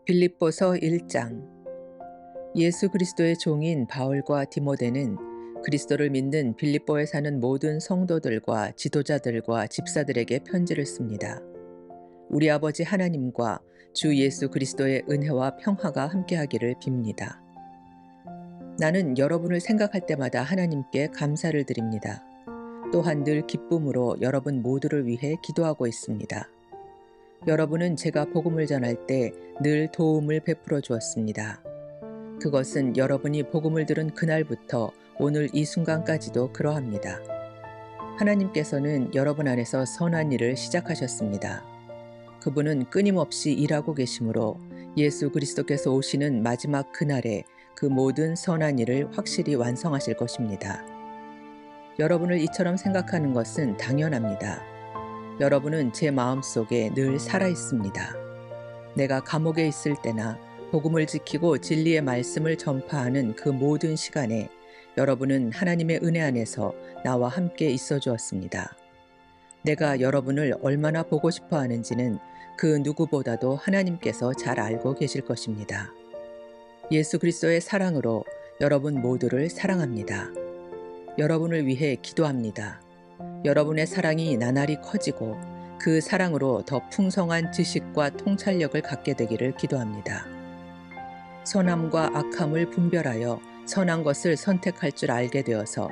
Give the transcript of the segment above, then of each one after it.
빌립보서 1장. 예수 그리스도의 종인 바울과 디모데는 그리스도를 믿는 빌립보에 사는 모든 성도들과 지도자들과 집사들에게 편지를 씁니다. 우리 아버지 하나님과 주 예수 그리스도의 은혜와 평화가 함께하기를 빕니다. 나는 여러분을 생각할 때마다 하나님께 감사를 드립니다. 또한 늘 기쁨으로 여러분 모두를 위해 기도하고 있습니다. 여러분은 제가 복음을 전할 때 늘 도움을 베풀어 주었습니다. 그것은 여러분이 복음을 들은 그날부터 오늘 이 순간까지도 그러합니다. 하나님께서는 여러분 안에서 선한 일을 시작하셨습니다. 그분은 끊임없이 일하고 계시므로 예수 그리스도께서 오시는 마지막 그날에 그 모든 선한 일을 확실히 완성하실 것입니다. 여러분을 이처럼 생각하는 것은 당연합니다. 여러분은 제 마음속에 늘 살아 있습니다. 내가 감옥에 있을 때나 복음을 지키고 진리의 말씀을 전파하는 그 모든 시간에 여러분은 하나님의 은혜 안에서 나와 함께 있어 주었습니다. 내가 여러분을 얼마나 보고 싶어 하는지는 그 누구보다도 하나님께서 잘 알고 계실 것입니다. 예수 그리스도의 사랑으로 여러분 모두를 사랑합니다. 여러분을 위해 기도합니다. 여러분의 사랑이 나날이 커지고 그 사랑으로 더 풍성한 지식과 통찰력을 갖게 되기를 기도합니다. 선함과 악함을 분별하여 선한 것을 선택할 줄 알게 되어서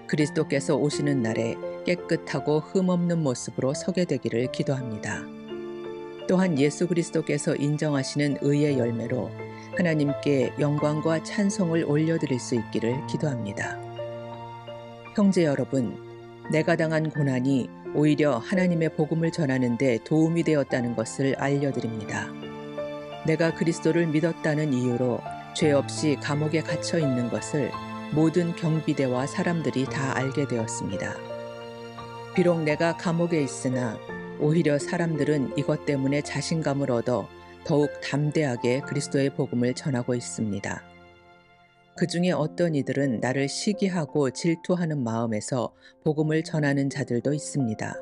그리스도께서 오시는 날에 깨끗하고 흠없는 모습으로 서게 되기를 기도합니다. 또한 예수 그리스도께서 인정하시는 의의 열매로 하나님께 영광과 찬송을 올려드릴 수 있기를 기도합니다. 형제 여러분, 내가 당한 고난이 오히려 하나님의 복음을 전하는 데 도움이 되었다는 것을 알려드립니다. 내가 그리스도를 믿었다는 이유로 죄 없이 감옥에 갇혀 있는 것을 모든 경비대와 사람들이 다 알게 되었습니다. 비록 내가 감옥에 있으나 오히려 사람들은 이것 때문에 자신감을 얻어 더욱 담대하게 그리스도의 복음을 전하고 있습니다. 그 중에 어떤 이들은 나를 시기하고 질투하는 마음에서 복음을 전하는 자들도 있습니다.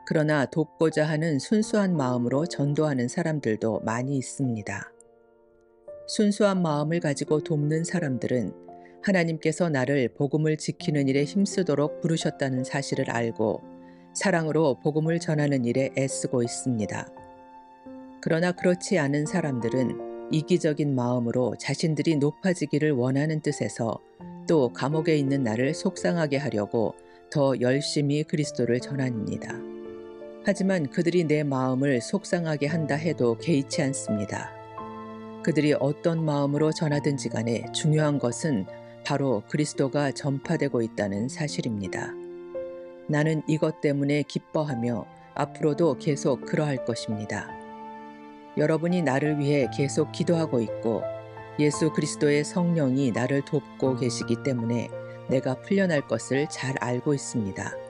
그러나 돕고자 하는 순수한 마음으로 전도하는 사람들도 많이 있습니다. 순수한 마음을 가지고 돕는 사람들은 하나님께서 나를 복음을 지키는 일에 힘쓰도록 부르셨다는 사실을 알고 사랑으로 복음을 전하는 일에 애쓰고 있습니다. 그러나 그렇지 않은 사람들은 이기적인 마음으로 자신들이 높아지기를 원하는 뜻에서 또 감옥에 있는 나를 속상하게 하려고 더 열심히 그리스도를 전합니다. 하지만 그들이 내 마음을 속상하게 한다 해도 개의치 않습니다. 그들이 어떤 마음으로 전하든지 간에 중요한 것은 바로 그리스도가 전파되고 있다는 사실입니다. 나는 이것 때문에 기뻐하며 앞으로도 계속 그러할 것입니다. 여러분이 나를 위해 계속 기도하고 있고 예수 그리스도의 성령이 나를 돕고 계시기 때문에 내가 풀려날 것을 잘 알고 있습니다.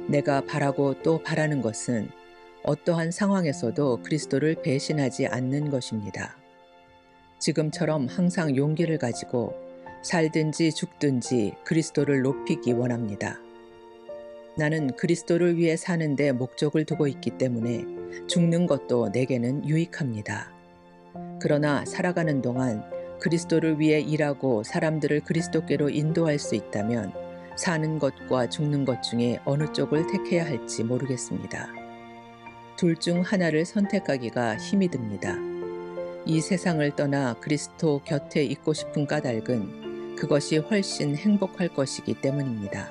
내가 바라고 또 바라는 것은 어떠한 상황에서도 그리스도를 배신하지 않는 것입니다. 지금처럼 항상 용기를 가지고 살든지 죽든지 그리스도를 높이기 원합니다. 나는 그리스도를 위해 사는 데 목적을 두고 있기 때문에 죽는 것도 내게는 유익합니다. 그러나 살아가는 동안 그리스도를 위해 일하고 사람들을 그리스도께로 인도할 수 있다면 사는 것과 죽는 것 중에 어느 쪽을 택해야 할지 모르겠습니다. 둘 중 하나를 선택하기가 힘이 듭니다. 이 세상을 떠나 그리스도 곁에 있고 싶은 까닭은 그것이 훨씬 행복할 것이기 때문입니다.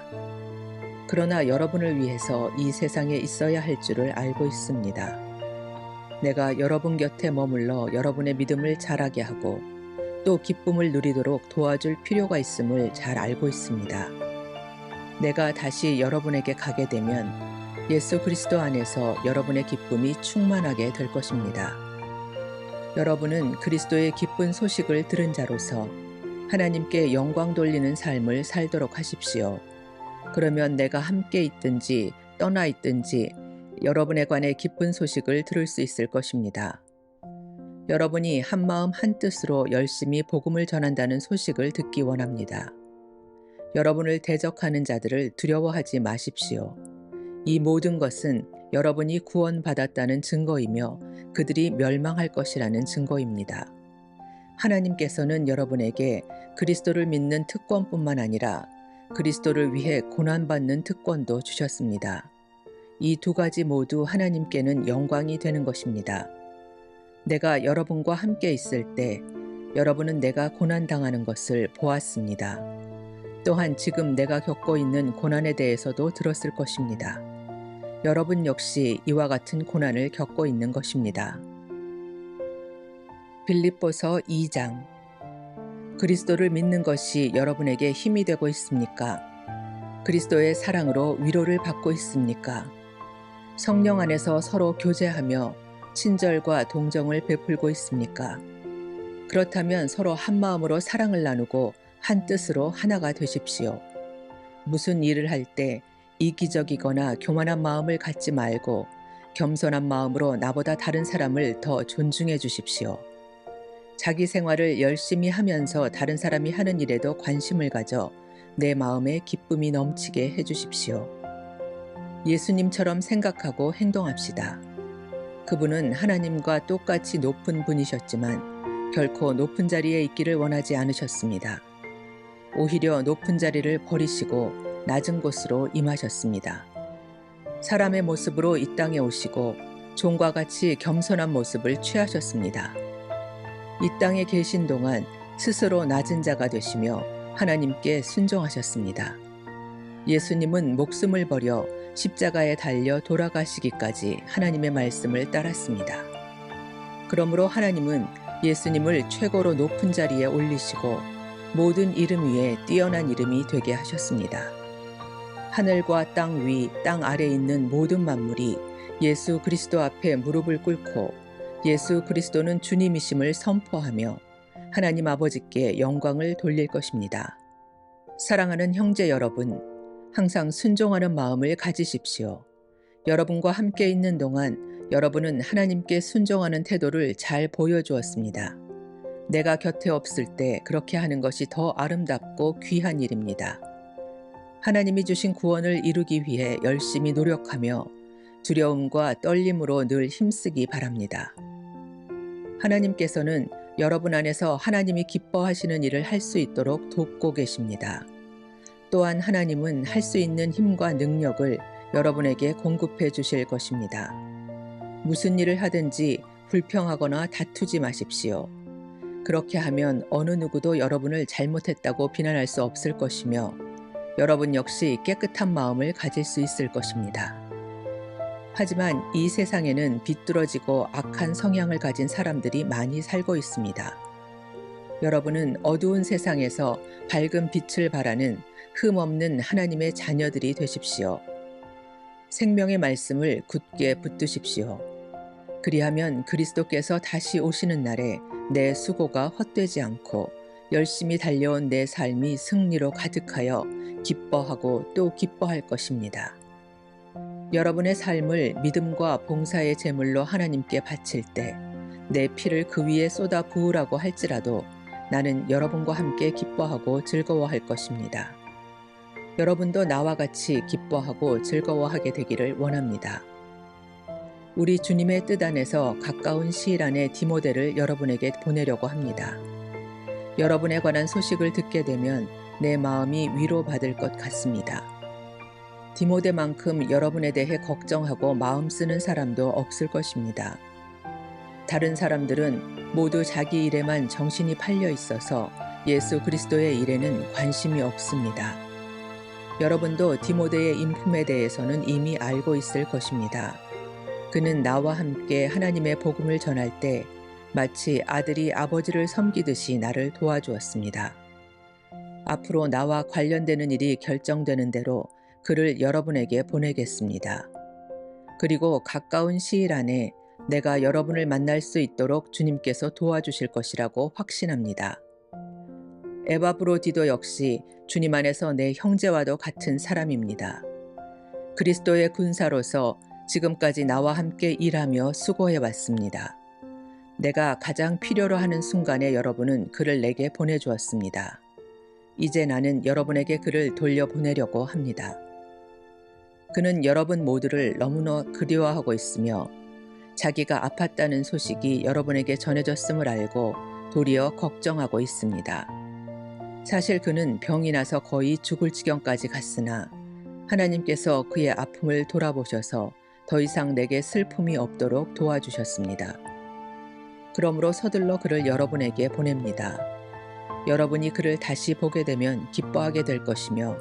그러나 여러분을 위해서 이 세상에 있어야 할 줄을 알고 있습니다. 내가 여러분 곁에 머물러 여러분의 믿음을 자라게 하고 또 기쁨을 누리도록 도와줄 필요가 있음을 잘 알고 있습니다. 내가 다시 여러분에게 가게 되면 예수 그리스도 안에서 여러분의 기쁨이 충만하게 될 것입니다. 여러분은 그리스도의 기쁜 소식을 들은 자로서 하나님께 영광 돌리는 삶을 살도록 하십시오. 그러면 내가 함께 있든지 떠나 있든지 여러분에 관해 기쁜 소식을 들을 수 있을 것입니다. 여러분이 한마음 한뜻으로 열심히 복음을 전한다는 소식을 듣기 원합니다. 여러분을 대적하는 자들을 두려워하지 마십시오. 이 모든 것은 여러분이 구원받았다는 증거이며 그들이 멸망할 것이라는 증거입니다. 하나님께서는 여러분에게 그리스도를 믿는 특권뿐만 아니라 그리스도를 위해 고난받는 특권도 주셨습니다. 이 두 가지 모두 하나님께는 영광이 되는 것입니다. 내가 여러분과 함께 있을 때 여러분은 내가 고난당하는 것을 보았습니다. 또한 지금 내가 겪고 있는 고난에 대해서도 들었을 것입니다. 여러분 역시 이와 같은 고난을 겪고 있는 것입니다. 빌립보서 2장. 그리스도를 믿는 것이 여러분에게 힘이 되고 있습니까? 그리스도의 사랑으로 위로를 받고 있습니까? 성령 안에서 서로 교제하며 친절과 동정을 베풀고 있습니까? 그렇다면 서로 한 마음으로 사랑을 나누고 한 뜻으로 하나가 되십시오. 무슨 일을 할 때 이기적이거나 교만한 마음을 갖지 말고 겸손한 마음으로 나보다 다른 사람을 더 존중해 주십시오. 자기 생활을 열심히 하면서 다른 사람이 하는 일에도 관심을 가져 내 마음에 기쁨이 넘치게 해 주십시오. 예수님처럼 생각하고 행동합시다. 그분은 하나님과 똑같이 높은 분이셨지만 결코 높은 자리에 있기를 원하지 않으셨습니다. 오히려 높은 자리를 버리시고 낮은 곳으로 임하셨습니다. 사람의 모습으로 이 땅에 오시고 종과 같이 겸손한 모습을 취하셨습니다. 이 땅에 계신 동안 스스로 낮은 자가 되시며 하나님께 순종하셨습니다. 예수님은 목숨을 버려 십자가에 달려 돌아가시기까지 하나님의 말씀을 따랐습니다. 그러므로 하나님은 예수님을 최고로 높은 자리에 올리시고 모든 이름 위에 뛰어난 이름이 되게 하셨습니다. 하늘과 땅 위, 땅 아래 있는 모든 만물이 예수 그리스도 앞에 무릎을 꿇고 예수 그리스도는 주님이심을 선포하며 하나님 아버지께 영광을 돌릴 것입니다. 사랑하는 형제 여러분, 항상 순종하는 마음을 가지십시오. 여러분과 함께 있는 동안 여러분은 하나님께 순종하는 태도를 잘 보여주었습니다. 내가 곁에 없을 때 그렇게 하는 것이 더 아름답고 귀한 일입니다. 하나님이 주신 구원을 이루기 위해 열심히 노력하며 두려움과 떨림으로 늘 힘쓰기 바랍니다. 하나님께서는 여러분 안에서 하나님이 기뻐하시는 일을 할 수 있도록 돕고 계십니다. 또한 하나님은 할 수 있는 힘과 능력을 여러분에게 공급해 주실 것입니다. 무슨 일을 하든지 불평하거나 다투지 마십시오. 그렇게 하면 어느 누구도 여러분을 잘못했다고 비난할 수 없을 것이며 여러분 역시 깨끗한 마음을 가질 수 있을 것입니다. 하지만 이 세상에는 비뚤어지고 악한 성향을 가진 사람들이 많이 살고 있습니다. 여러분은 어두운 세상에서 밝은 빛을 발하는 흠없는 하나님의 자녀들이 되십시오. 생명의 말씀을 굳게 붙드십시오. 그리하면 그리스도께서 다시 오시는 날에 내 수고가 헛되지 않고 열심히 달려온 내 삶이 승리로 가득하여 기뻐하고 또 기뻐할 것입니다. 여러분의 삶을 믿음과 봉사의 제물로 하나님께 바칠 때 내 피를 그 위에 쏟아 부으라고 할지라도 나는 여러분과 함께 기뻐하고 즐거워할 것입니다. 여러분도 나와 같이 기뻐하고 즐거워하게 되기를 원합니다. 우리 주님의 뜻 안에서 가까운 시일 안에 디모데를 여러분에게 보내려고 합니다. 여러분에 관한 소식을 듣게 되면 내 마음이 위로받을 것 같습니다. 디모데만큼 여러분에 대해 걱정하고 마음 쓰는 사람도 없을 것입니다. 다른 사람들은 모두 자기 일에만 정신이 팔려 있어서 예수 그리스도의 일에는 관심이 없습니다. 여러분도 디모데의 인품에 대해서는 이미 알고 있을 것입니다. 그는 나와 함께 하나님의 복음을 전할 때 마치 아들이 아버지를 섬기듯이 나를 도와주었습니다. 앞으로 나와 관련되는 일이 결정되는 대로 그를 여러분에게 보내겠습니다. 그리고 가까운 시일 안에 내가 여러분을 만날 수 있도록 주님께서 도와주실 것이라고 확신합니다. 에바브로디도 역시 주님 안에서 내 형제와도 같은 사람입니다. 그리스도의 군사로서 지금까지 나와 함께 일하며 수고해 왔습니다. 내가 가장 필요로 하는 순간에 여러분은 그를 내게 보내주었습니다. 이제 나는 여러분에게 그를 돌려보내려고 합니다. 그는 여러분 모두를 너무나 그리워하고 있으며 자기가 아팠다는 소식이 여러분에게 전해졌음을 알고 도리어 걱정하고 있습니다. 사실 그는 병이 나서 거의 죽을 지경까지 갔으나 하나님께서 그의 아픔을 돌아보셔서 더 이상 내게 슬픔이 없도록 도와주셨습니다. 그러므로 서둘러 그를 여러분에게 보냅니다. 여러분이 그를 다시 보게 되면 기뻐하게 될 것이며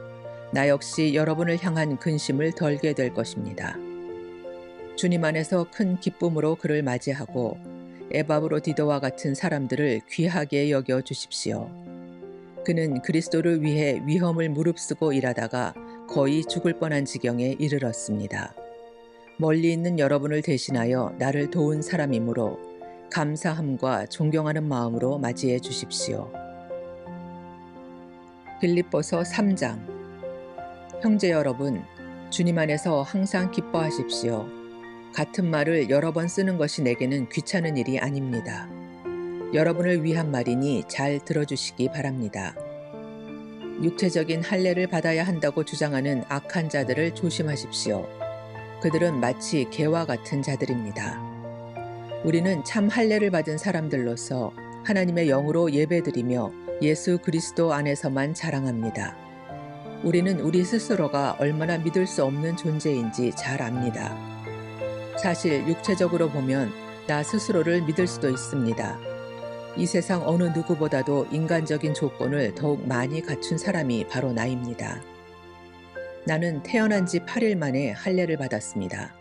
나 역시 여러분을 향한 근심을 덜게 될 것입니다. 주님 안에서 큰 기쁨으로 그를 맞이하고 에바브로디도와 같은 사람들을 귀하게 여겨 주십시오. 그는 그리스도를 위해 위험을 무릅쓰고 일하다가 거의 죽을 뻔한 지경에 이르렀습니다. 멀리 있는 여러분을 대신하여 나를 도운 사람이므로 감사함과 존경하는 마음으로 맞이해 주십시오. 빌립보서 3장. 형제 여러분, 주님 안에서 항상 기뻐하십시오. 같은 말을 여러 번 쓰는 것이 내게는 귀찮은 일이 아닙니다. 여러분을 위한 말이니 잘 들어주시기 바랍니다. 육체적인 할례를 받아야 한다고 주장하는 악한 자들을 조심하십시오. 그들은 마치 개와 같은 자들입니다. 우리는 참 할례를 받은 사람들로서 하나님의 영으로 예배드리며 예수 그리스도 안에서만 자랑합니다. 우리는 우리 스스로가 얼마나 믿을 수 없는 존재인지 잘 압니다. 사실 육체적으로 보면 나 스스로를 믿을 수도 있습니다. 이 세상 어느 누구보다도 인간적인 조건을 더욱 많이 갖춘 사람이 바로 나입니다. 나는 태어난 지 8일 만에 할례를 받았습니다.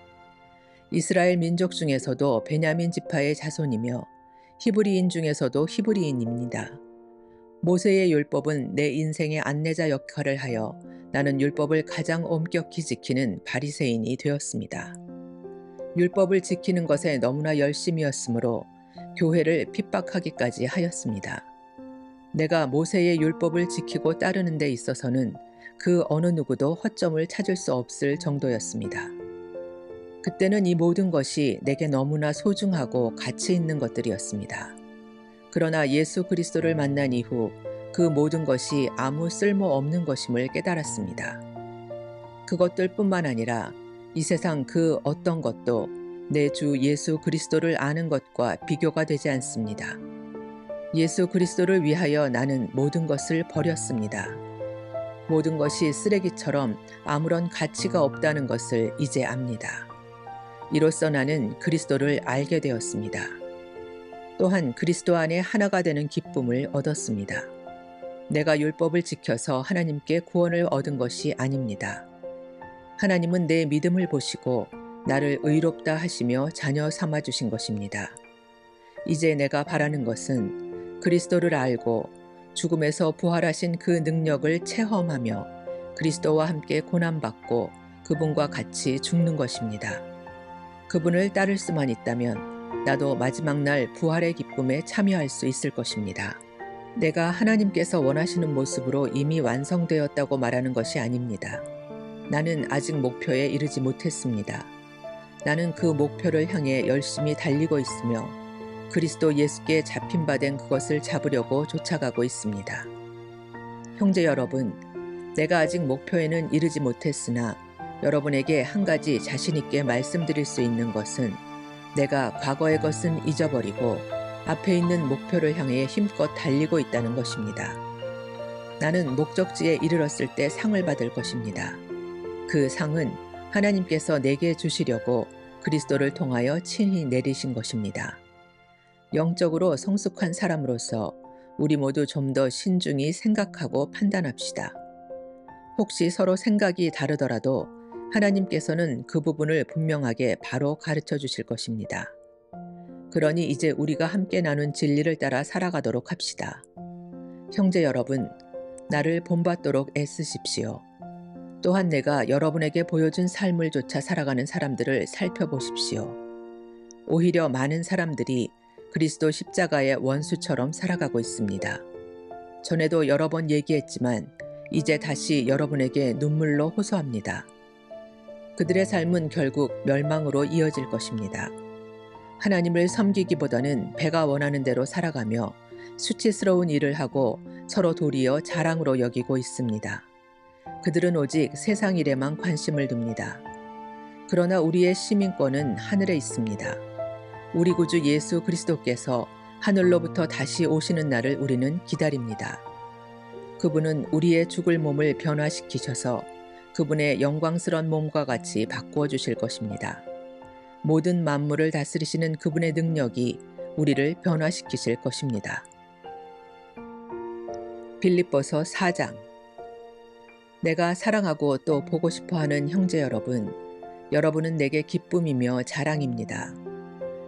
이스라엘 민족 중에서도 베냐민 지파의 자손이며 히브리인 중에서도 히브리인입니다. 모세의 율법은 내 인생의 안내자 역할을 하여 나는 율법을 가장 엄격히 지키는 바리새인이 되었습니다. 율법을 지키는 것에 너무나 열심이었으므로 교회를 핍박하기까지 하였습니다. 내가 모세의 율법을 지키고 따르는 데 있어서는 그 어느 누구도 허점을 찾을 수 없을 정도였습니다. 그때는 이 모든 것이 내게 너무나 소중하고 가치 있는 것들이었습니다. 그러나 예수 그리스도를 만난 이후 그 모든 것이 아무 쓸모 없는 것임을 깨달았습니다. 그것들뿐만 아니라 이 세상 그 어떤 것도 내 주 예수 그리스도를 아는 것과 비교가 되지 않습니다. 예수 그리스도를 위하여 나는 모든 것을 버렸습니다. 모든 것이 쓰레기처럼 아무런 가치가 없다는 것을 이제 압니다. 이로써 나는 그리스도를 알게 되었습니다. 또한 그리스도 안에 하나가 되는 기쁨을 얻었습니다. 내가 율법을 지켜서 하나님께 구원을 얻은 것이 아닙니다. 하나님은 내 믿음을 보시고 나를 의롭다 하시며 자녀 삼아 주신 것입니다. 이제 내가 바라는 것은 그리스도를 알고 죽음에서 부활하신 그 능력을 체험하며 그리스도와 함께 고난받고 그분과 같이 죽는 것입니다. 그분을 따를 수만 있다면 나도 마지막 날 부활의 기쁨에 참여할 수 있을 것입니다. 내가 하나님께서 원하시는 모습으로 이미 완성되었다고 말하는 것이 아닙니다. 나는 아직 목표에 이르지 못했습니다. 나는 그 목표를 향해 열심히 달리고 있으며 그리스도 예수께 잡힌 바 된 그것을 잡으려고 쫓아가고 있습니다. 형제 여러분, 내가 아직 목표에는 이르지 못했으나 여러분에게 한 가지 자신 있게 말씀드릴 수 있는 것은 내가 과거의 것은 잊어버리고 앞에 있는 목표를 향해 힘껏 달리고 있다는 것입니다. 나는 목적지에 이르렀을 때 상을 받을 것입니다. 그 상은 하나님께서 내게 주시려고 그리스도를 통하여 친히 내리신 것입니다. 영적으로 성숙한 사람으로서 우리 모두 좀 더 신중히 생각하고 판단합시다. 혹시 서로 생각이 다르더라도 하나님께서는 그 부분을 분명하게 바로 가르쳐 주실 것입니다. 그러니 이제 우리가 함께 나눈 진리를 따라 살아가도록 합시다. 형제 여러분, 나를 본받도록 애쓰십시오. 또한 내가 여러분에게 보여준 삶을 좇아 살아가는 사람들을 살펴보십시오. 오히려 많은 사람들이 그리스도 십자가의 원수처럼 살아가고 있습니다. 전에도 여러 번 얘기했지만 이제 다시 여러분에게 눈물로 호소합니다. 그들의 삶은 결국 멸망으로 이어질 것입니다. 하나님을 섬기기보다는 배가 원하는 대로 살아가며 수치스러운 일을 하고 서로 도리어 자랑으로 여기고 있습니다. 그들은 오직 세상 일에만 관심을 둡니다. 그러나 우리의 시민권은 하늘에 있습니다. 우리 구주 예수 그리스도께서 하늘로부터 다시 오시는 날을 우리는 기다립니다. 그분은 우리의 죽을 몸을 변화시키셔서 그분의 영광스러운 몸과 같이 바꾸어 주실 것입니다. 모든 만물을 다스리시는 그분의 능력이 우리를 변화시키실 것입니다. 빌립보서 4장. 내가 사랑하고 또 보고 싶어하는 형제 여러분, 여러분은 내게 기쁨이며 자랑입니다.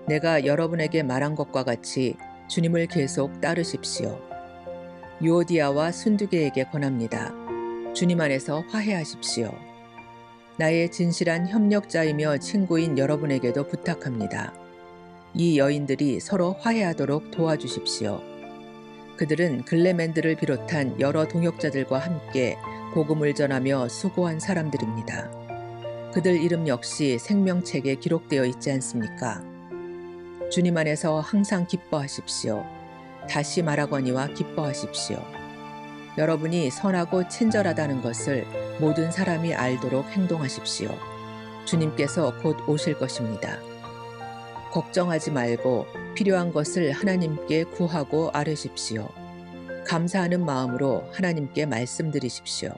내가 여러분에게 말한 것과 같이 주님을 계속 따르십시오. 유오디아와 순두계에게 권합니다. 주님 안에서 화해하십시오. 나의 진실한 협력자이며 친구인 여러분에게도 부탁합니다. 이 여인들이 서로 화해하도록 도와주십시오. 그들은 글레멘드를 비롯한 여러 동역자들과 함께 복음을 전하며 수고한 사람들입니다. 그들 이름 역시 생명책에 기록되어 있지 않습니까? 주님 안에서 항상 기뻐하십시오. 다시 말하거니와 기뻐하십시오. 여러분이 선하고 친절하다는 것을 모든 사람이 알도록 행동하십시오. 주님께서 곧 오실 것입니다. 걱정하지 말고 필요한 것을 하나님께 구하고 아뢰십시오. 감사하는 마음으로 하나님께 말씀드리십시오.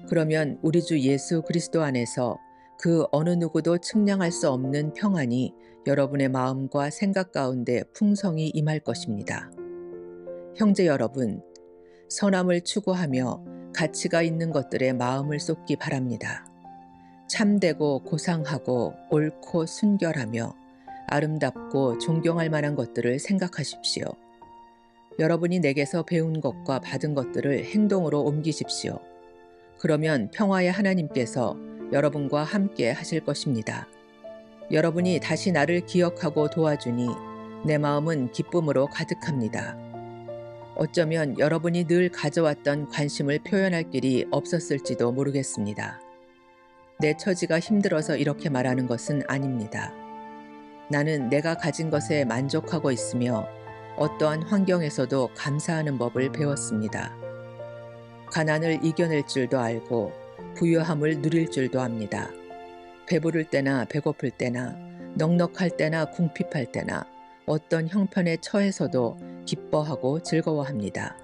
그러면 우리 주 예수 그리스도 안에서 그 어느 누구도 측량할 수 없는 평안이 여러분의 마음과 생각 가운데 풍성히 임할 것입니다. 형제 여러분, 선함을 추구하며 가치가 있는 것들에 마음을 쏟기 바랍니다. 참되고 고상하고 옳고 순결하며 아름답고 존경할 만한 것들을 생각하십시오. 여러분이 내게서 배운 것과 받은 것들을 행동으로 옮기십시오. 그러면 평화의 하나님께서 여러분과 함께 하실 것입니다. 여러분이 다시 나를 기억하고 도와주니 내 마음은 기쁨으로 가득합니다. 어쩌면 여러분이 늘 가져왔던 관심을 표현할 길이 없었을지도 모르겠습니다. 내 처지가 힘들어서 이렇게 말하는 것은 아닙니다. 나는 내가 가진 것에 만족하고 있으며 어떠한 환경에서도 감사하는 법을 배웠습니다. 가난을 이겨낼 줄도 알고 부유함을 누릴 줄도 압니다. 배부를 때나 배고플 때나 넉넉할 때나 궁핍할 때나 어떤 형편에 처해서도 기뻐하고 즐거워합니다.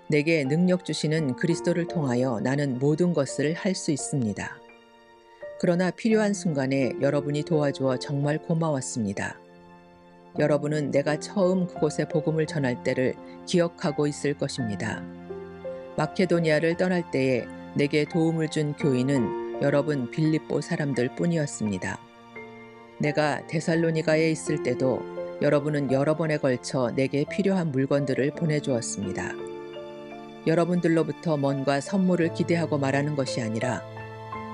내게 능력 주시는 그리스도를 통하여 나는 모든 것을 할 수 있습니다. 그러나 필요한 순간에 여러분이 도와주어 정말 고마웠습니다. 여러분은 내가 처음 그곳에 복음을 전할 때를 기억하고 있을 것입니다. 마케도니아를 떠날 때에 내게 도움을 준 교인은 여러분 빌립보 사람들 뿐이었습니다. 내가 데살로니가에 있을 때도 여러분은 여러 번에 걸쳐 내게 필요한 물건들을 보내주었습니다. 여러분들로부터 뭔가 선물을 기대하고 말하는 것이 아니라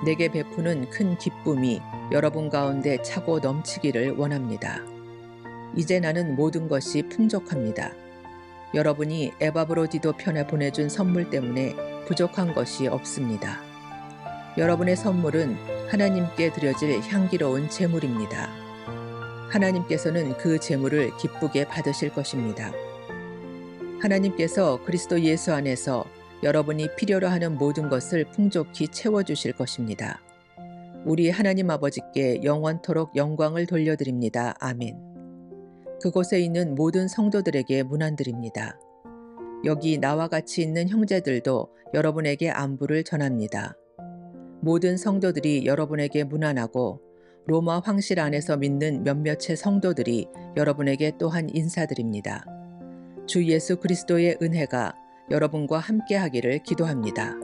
내게 베푸는 큰 기쁨이 여러분 가운데 차고 넘치기를 원합니다. 이제 나는 모든 것이 풍족합니다. 여러분이 에바브로디도 편에 보내준 선물 때문에 부족한 것이 없습니다. 여러분의 선물은 하나님께 드려질 향기로운 제물입니다. 하나님께서는 그 제물을 기쁘게 받으실 것입니다. 하나님께서 그리스도 예수 안에서 여러분이 필요로 하는 모든 것을 풍족히 채워주실 것입니다. 우리 하나님 아버지께 영원토록 영광을 돌려드립니다. 아멘. 그곳에 있는 모든 성도들에게 문안드립니다. 여기 나와 같이 있는 형제들도 여러분에게 안부를 전합니다. 모든 성도들이 여러분에게 문안하고 로마 황실 안에서 믿는 몇몇의 성도들이 여러분에게 또한 인사드립니다. 주 예수 그리스도의 은혜가 여러분과 함께 하기를 기도합니다.